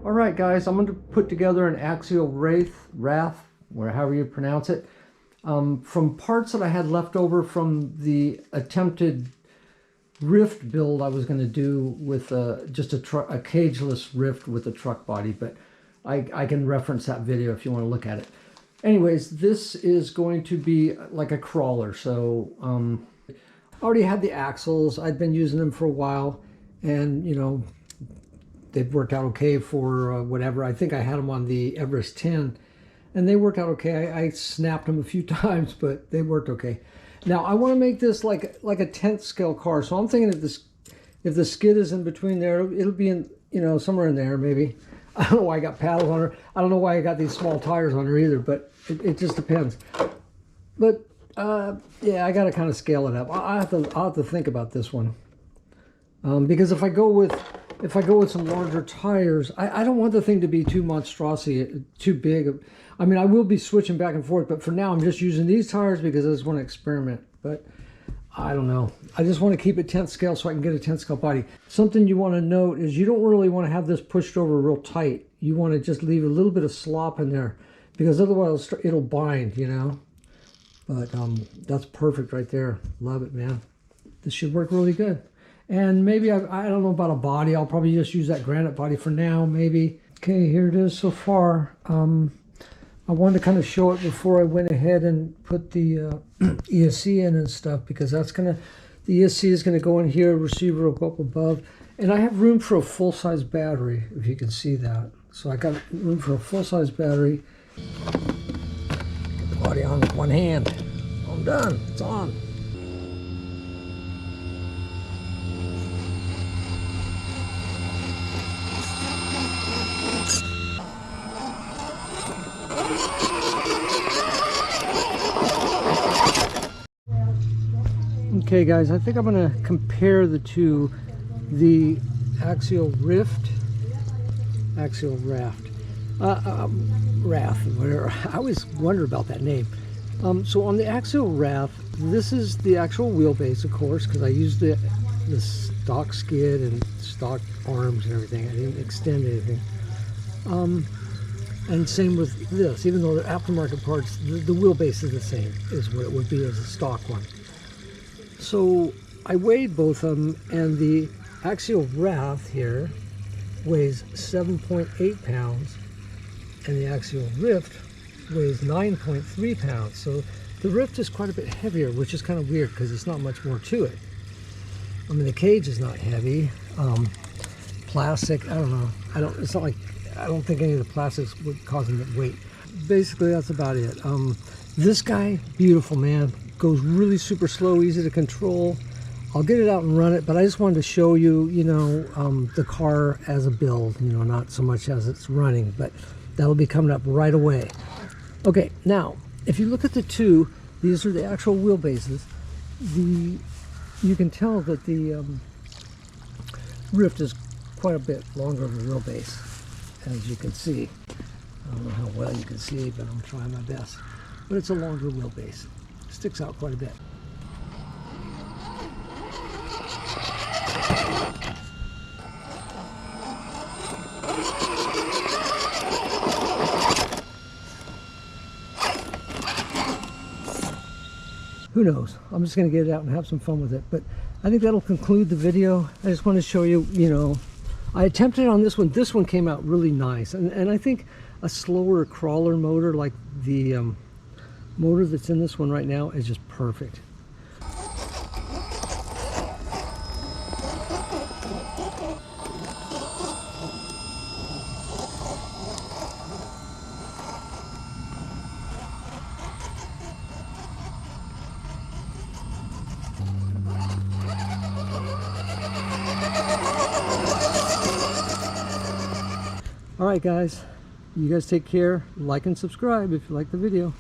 All right, guys, I'm going to put together an Axial Wraith, or however you pronounce it, from parts that I had left over from the attempted Rift build I was going to do with just a cageless Rift with a truck body, but I can reference that video if you want to look at it. Anyways, this is going to be like a crawler. So I already had the axles. I'd been using them for a while, and you know, they've worked out okay for whatever. I think I had them on the Everest 10, and they worked out okay. I snapped them a few times, but they worked okay. Now I want to make this like a 10th scale car. So I'm thinking if the skid is in between there, it'll be in, you know, somewhere in there maybe. I don't know why I got paddles on her. I don't know why I got these small tires on her either, but it just depends. But yeah, I got to kind of scale it up. I'll have to think about this one, because if I go with some larger tires, I don't want the thing to be too monstrosity, too big. I mean, I will be switching back and forth, but for now I'm just using these tires because I just want to experiment. But I don't know. I just want to keep it 10th scale so I can get a 10th scale body. Something you want to note is you don't really want to have this pushed over real tight. You want to just leave a little bit of slop in there, because otherwise it'll bind, you know. But that's perfect right there. Love it, man. This should work really good. And maybe, I don't know about a body. I'll probably just use that granite body for now, maybe. Okay, here it is so far. I wanted to kind of show it before I went ahead and put the ESC in and stuff, because that's the ESC is going to go in here, receiver will go up above. And I have room for a full-size battery, if you can see that. So I got room for a full-size battery. Get the body on with one hand. I'm done. It's on. Okay guys, I think I'm going to compare the two, the Axial Wraith, whatever. I always wonder about that name. So on the Axial Wraith, this is the actual wheelbase, of course, because I used the stock skid and stock arms and everything. I didn't extend anything. And same with this, even though the aftermarket parts, the wheelbase is the same as what it would be as a stock one. So I weighed both of them, and the Axial Wraith here weighs 7.8 pounds, and the Axial Rift weighs 9.3 pounds. So the Rift is quite a bit heavier, which is kind of weird because it's not much more to it. I mean, the cage is not heavy. Plastic, I don't know. It's not like, I don't think any of the plastics would cause them to weight. Basically, that's about it. This guy, beautiful, man. Goes really super slow, easy to control. I'll get it out and run it, but I just wanted to show you, you know, the car as a build, you know, not so much as it's running, but that'll be coming up right away. Okay, now, if you look at the two, these are the actual wheelbases. You can tell that the Rift is quite a bit longer of a wheelbase, as you can see. I don't know how well you can see, but I'm trying my best. But it's a longer wheelbase. Sticks out quite a bit. Who knows? I'm just going to get it out and have some fun with it. But I think that'll conclude the video. I just want to show you, you know, I attempted on this one. This one came out really nice. And I think a slower crawler motor like the motor that's in this one right now is just perfect. All right guys, you guys take care, like and subscribe if you like the video.